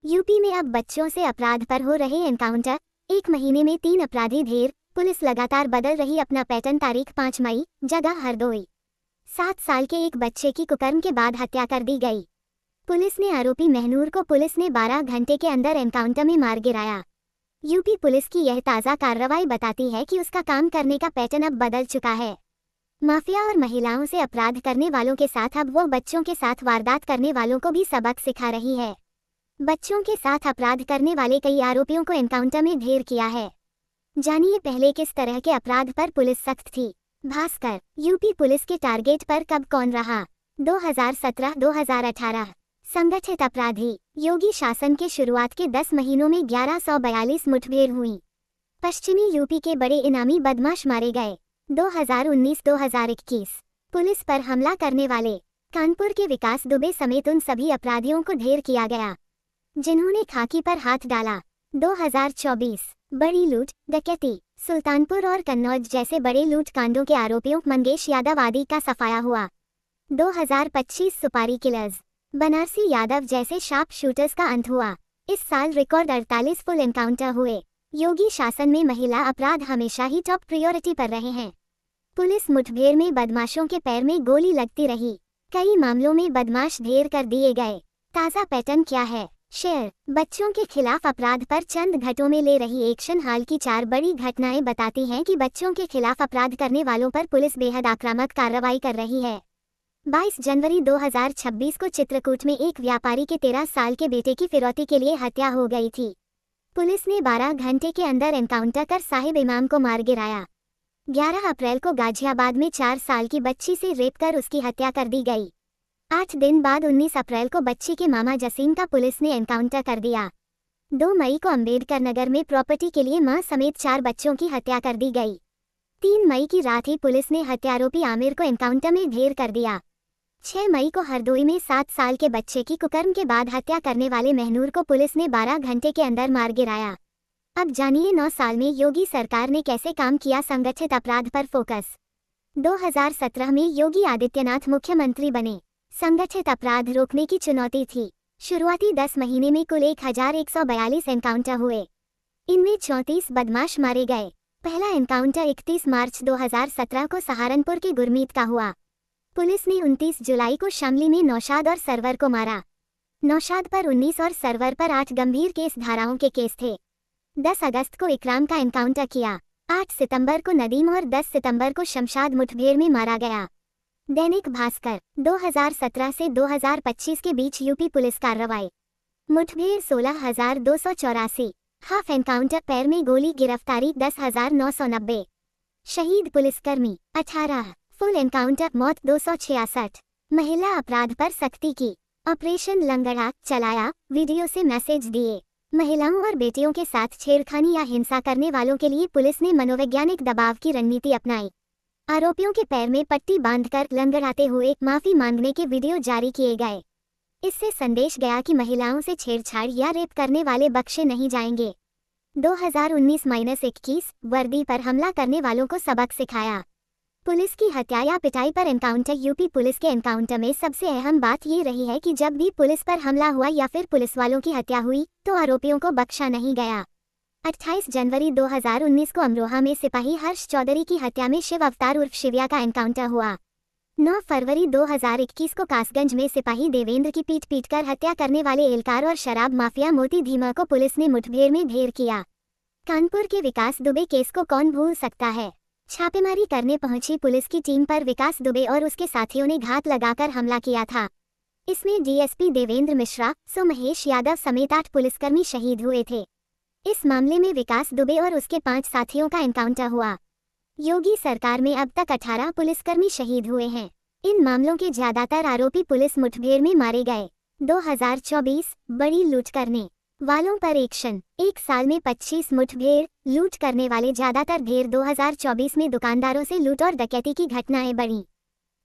UP में अब बच्चों से अपराध पर हो रहे एनकाउंटर। 1 महीने में 3 अपराधी ढेर। पुलिस लगातार बदल रही अपना पैटर्न। तारीख 5 मई, जगह हरदोई। 7 साल के एक बच्चे की कुकर्म के बाद हत्या कर दी गई। पुलिस ने आरोपी महनूर को पुलिस ने 12 घंटे के अंदर एनकाउंटर में मार गिराया। यूपी पुलिस की यह ताज़ा कार्रवाई बताती है कि उसका काम करने का पैटर्न अब बदल चुका है। माफिया और महिलाओं से अपराध करने वालों के साथ अब वो बच्चों के साथ वारदात करने वालों को भी सबक सिखा रही है। बच्चों के साथ अपराध करने वाले कई आरोपियों को एनकाउंटर में ढेर किया है। जानिए पहले किस तरह के अपराध पर पुलिस सख्त थी। भास्कर, यूपी पुलिस के टारगेट पर कब कौन रहा? 2017-2018। संगठित अपराधी। योगी शासन के शुरुआत के 10 महीनों में 1142 मुठभेड़ हुई। पश्चिमी यूपी के बड़े इनामी बदमाश मारे गए। 2019-2021। पुलिस पर हमला करने वाले। कानपुर के विकास दुबे समेत उन सभी अपराधियों को ढेर किया गया जिन्होंने खाकी पर हाथ डाला। 2024। बड़ी लूट डकैती। सुल्तानपुर और कन्नौज जैसे बड़े लूट कांडों के आरोपियों मंगेश यादव आदि का सफाया हुआ। 2025। सुपारी किलर्स। बनारसी यादव जैसे शार्प शूटर्स का अंत हुआ। इस साल रिकॉर्ड 48 फुल एनकाउंटर हुए। योगी शासन में महिला अपराध हमेशा ही टॉप प्रायोरिटी पर रहे हैं। पुलिस मुठभेड़ में बदमाशों के पैर में गोली लगती रही। कई मामलों में बदमाश ढेर कर दिए गए। ताज़ा पैटर्न क्या है? शेयर। बच्चों के खिलाफ अपराध पर चंद घंटों में ले रही एक्शन। हाल की 4 बड़ी घटनाएं बताती हैं कि बच्चों के खिलाफ अपराध करने वालों पर पुलिस बेहद आक्रामक कार्रवाई कर रही है। 22 जनवरी 2026 को चित्रकूट में एक व्यापारी के 13 साल के बेटे की फिरौती के लिए हत्या हो गई थी। पुलिस ने 12 घंटे के अंदर एनकाउंटर कर साहिब इमाम को मार गिराया। 11 अप्रैल को गाजियाबाद में 4 साल की बच्ची से रेप कर उसकी हत्या कर दी गई। 8 दिन बाद 19 अप्रैल को बच्ची के मामा जसीम का पुलिस ने एनकाउंटर कर दिया। 2 मई को अंबेडकर नगर में प्रॉपर्टी के लिए मां समेत 4 बच्चों की हत्या कर दी गई। 3 मई की रात ही पुलिस ने हत्यारोपी आमिर को एनकाउंटर में ढेर कर दिया। 6 मई को हरदोई में 7 साल के बच्चे की कुकर्म के बाद हत्या करने वाले महनूर को पुलिस ने 12 घंटे के अंदर मार गिराया। अब जानिए 9 साल में योगी सरकार ने कैसे काम किया। संगठित अपराध पर फोकस। 2017 में योगी आदित्यनाथ मुख्यमंत्री बने। संगठित अपराध रोकने की चुनौती थी। शुरुआती 10 महीने में कुल 1142 एनकाउंटर हुए। इनमें 34 बदमाश मारे गए। पहला एनकाउंटर 31 मार्च 2017 को सहारनपुर के गुरमीत का हुआ। पुलिस ने 29 जुलाई को शामली में नौशाद और सरवर को मारा। नौशाद पर 19 और सरवर पर 8 गंभीर केस धाराओं के केस थे। 10 अगस्त को इकराम का एनकाउंटर किया। 8 सितंबर को नदीम और 10 सितंबर को शमशाद मुठभेड़ में मारा गया। दैनिक भास्कर। 2017 से 2025 के बीच यूपी पुलिस कार्रवाई। मुठभेड़ 16,284। हाफ एनकाउंटर पैर में गोली गिरफ्तारी 10,990। शहीद पुलिसकर्मी 18। फुल एनकाउंटर मौत 266। महिला अपराध पर सख्ती की। ऑपरेशन लंगड़ा चलाया। वीडियो से मैसेज दिए। महिलाओं और बेटियों के साथ छेड़खानी या हिंसा करने वालों के लिए पुलिस ने मनोवैज्ञानिक दबाव की रणनीति अपनाई। आरोपियों के पैर में पट्टी बांधकर लंगड़ाते हुए माफी मांगने के वीडियो जारी किए गए। इससे संदेश गया कि महिलाओं से छेड़छाड़ या रेप करने वाले बख्शे नहीं जाएंगे। 2019-21 वर्दी पर हमला करने वालों को सबक सिखाया। पुलिस की हत्या या पिटाई पर एनकाउंटर। यूपी पुलिस के एनकाउंटर में सबसे अहम बात ये रही है कि जब भी पुलिस पर हमला हुआ या फिर पुलिस वालों की हत्या हुई तो आरोपियों को बख्शा नहीं गया। 28 जनवरी 2019 को अमरोहा में सिपाही हर्ष चौधरी की हत्या में शिव अवतार उर्फ शिविया का एनकाउंटर हुआ। 9 फरवरी 2021 को कासगंज में सिपाही देवेंद्र की पीट कर हत्या करने वाले एलकार और शराब माफिया मोती धीमा को पुलिस ने मुठभेड़ में ढेर किया। कानपुर के विकास दुबे केस को कौन भूल सकता है। छापेमारी करने पहुंची पुलिस की टीम पर विकास दुबे और उसके साथियों ने घात लगाकर हमला किया था। इसमें डीएसपी देवेंद्र मिश्रा, महेश यादव समेत 8 पुलिसकर्मी शहीद हुए थे। इस मामले में विकास दुबे और उसके 5 साथियों का एनकाउंटर हुआ। योगी सरकार में अब तक 18 पुलिसकर्मी शहीद हुए हैं। इन मामलों के ज्यादातर आरोपी पुलिस मुठभेड़ में मारे गए। 2024 बड़ी लूट करने वालों पर एक्शन। 1 साल में 25 मुठभेड़। लूट करने वाले ज्यादातर ढेर। 2024 में दुकानदारों से लूट और डकैती की घटनाएं बढ़ी।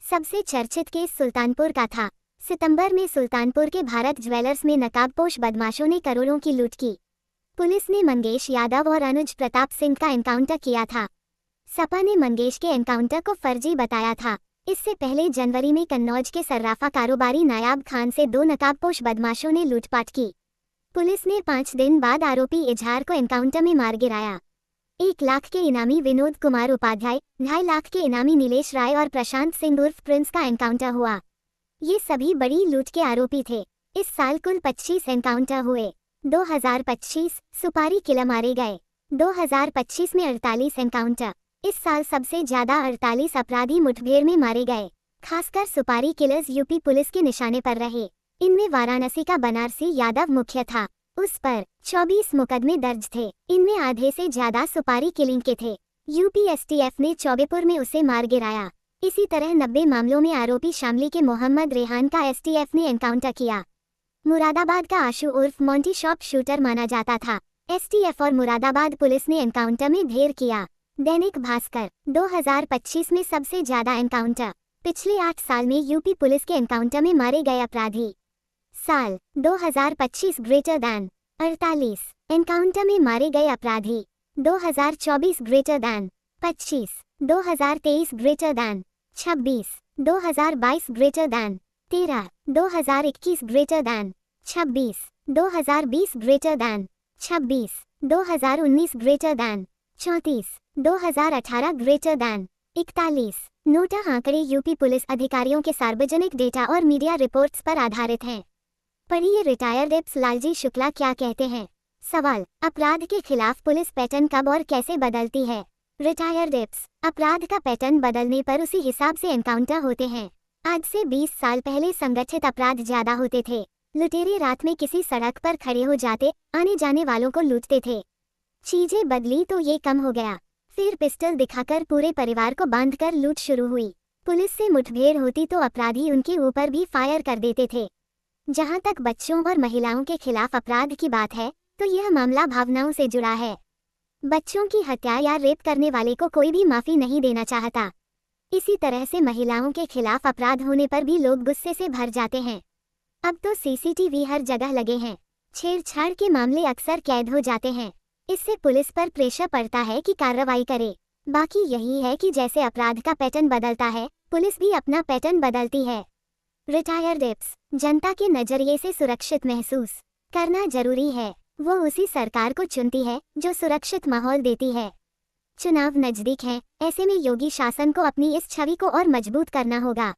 सबसे चर्चित केस सुल्तानपुर का था। सितंबर में सुल्तानपुर के भारत ज्वेलर्स में नकाबपोश बदमाशों ने करोड़ों की लूट की। पुलिस ने मंगेश यादव और अनुज प्रताप सिंह का एनकाउंटर किया था। सपा ने मंगेश के एनकाउंटर को फर्जी बताया था। इससे पहले जनवरी में कन्नौज के सर्राफा कारोबारी नायाब खान से 2 नकाबपोश बदमाशों ने लूटपाट की। पुलिस ने 5 दिन बाद आरोपी इजहार को एनकाउंटर में मार गिराया। 1 लाख के इनामी विनोद कुमार उपाध्याय, 2.5 लाख के इनामी नीलेश राय और प्रशांत सिंह उर्फ प्रिंस का एनकाउंटर हुआ। ये सभी बड़ी लूट के आरोपी थे। इस साल कुल 25 एनकाउंटर हुए। 2025 सुपारी किलर मारे गए। 2025 में 48 एनकाउंटर। इस साल सबसे ज्यादा 48 अपराधी मुठभेड़ में मारे गए। खासकर सुपारी किलर्स यूपी पुलिस के निशाने पर रहे। इनमें वाराणसी का बनारसी यादव मुख्य था। उस पर 24 मुकदमे दर्ज थे। इनमें आधे से ज्यादा सुपारी किलिंग के थे। यूपी एसटीएफ ने चौबेपुर में उसे मार गिराया। इसी तरह 90 मामलों में आरोपी शामली के मोहम्मद रेहान का एसटीएफ ने एनकाउंटर किया। मुरादाबाद का आशु उर्फ मोंटी शॉप शूटर माना जाता था। एसटीएफ और मुरादाबाद पुलिस ने एनकाउंटर में ढेर किया। दैनिक भास्कर 2025 में सबसे ज्यादा एनकाउंटर। पिछले 8 साल में यूपी पुलिस के एनकाउंटर में मारे गए अपराधी। साल 2025 ग्रेटर दैन 48 एनकाउंटर में मारे गए अपराधी। 2024 greater than 25, 2023 greater than 26, 2022 greater than 13, 2021 greater than 26, 2020 greater than 26, 2019 greater than 34, 2018 greater than 41। NOTA आंकड़े यूपी पुलिस अधिकारियों के सार्वजनिक डेटा और मीडिया रिपोर्ट्स पर आधारित हैं। पढ़िए रिटायर्ड एप्स लालजी शुक्ला क्या कहते हैं। सवाल, अपराध के खिलाफ पुलिस पैटर्न कब और कैसे बदलती है। रिटायर्ड एप्स, अपराध का पैटर्न बदलने पर उसी हिसाब से एनकाउंटर होते हैं। आज से 20 साल पहले संगठित अपराध ज्यादा होते थे। लुटेरे रात में किसी सड़क पर खड़े हो जाते, आने जाने वालों को लूटते थे। चीजें बदली तो ये कम हो गया। फिर पिस्टल दिखाकर पूरे परिवार को बांधकर लूट शुरू हुई। पुलिस से मुठभेड़ होती तो अपराधी उनके ऊपर भी फायर कर देते थे। जहां तक बच्चों और महिलाओं के खिलाफ अपराध की बात है तो यह मामला भावनाओं से जुड़ा है। बच्चों की हत्या या रेप करने वाले को कोई भी माफी नहीं देना चाहता। इसी तरह से महिलाओं के खिलाफ अपराध होने पर भी लोग गुस्से से भर जाते हैं। अब तो सीसीटीवी हर जगह लगे हैं। छेड़छाड़ के मामले अक्सर कैद हो जाते हैं। इससे पुलिस पर प्रेशर पड़ता है कि कार्रवाई करे। बाकी यही है कि जैसे अपराध का पैटर्न बदलता है, पुलिस भी अपना पैटर्न बदलती है। रिटायर्ड एप्स, जनता के नजरिए से सुरक्षित महसूस करना जरूरी है। वो उसी सरकार को चुनती है जो सुरक्षित माहौल देती है। चुनाव नजदीक है, ऐसे में योगी शासन को अपनी इस छवि को और मजबूत करना होगा।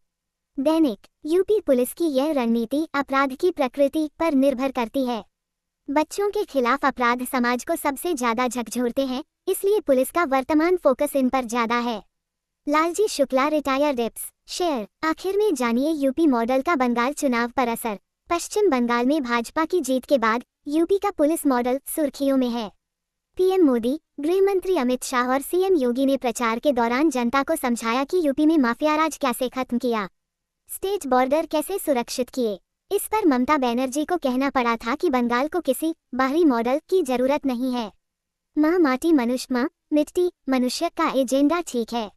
दैनिक, यूपी पुलिस की यह रणनीति अपराध की प्रकृति पर निर्भर करती है। बच्चों के खिलाफ अपराध समाज को सबसे ज्यादा झकझोरते हैं, इसलिए पुलिस का वर्तमान फोकस इन पर ज्यादा है। Lalji Shukla retired apps share. आखिर में जानिए यूपी मॉडल का बंगाल चुनाव पर असर। पश्चिम बंगाल में भाजपा की जीत के बाद यूपी का पुलिस मॉडल सुर्खियों में है। पीएम मोदी, गृह मंत्री अमित शाह और सीएम योगी ने प्रचार के दौरान जनता को समझाया कि यूपी में माफिया राज कैसे खत्म किया, स्टेट बॉर्डर कैसे सुरक्षित किए। इस पर ममता बनर्जी को कहना पड़ा था कि बंगाल को किसी बाहरी मॉडल की जरूरत नहीं है। माँ माटी मनुष्य, माँ मिट्टी मनुष्य का एजेंडा ठीक है।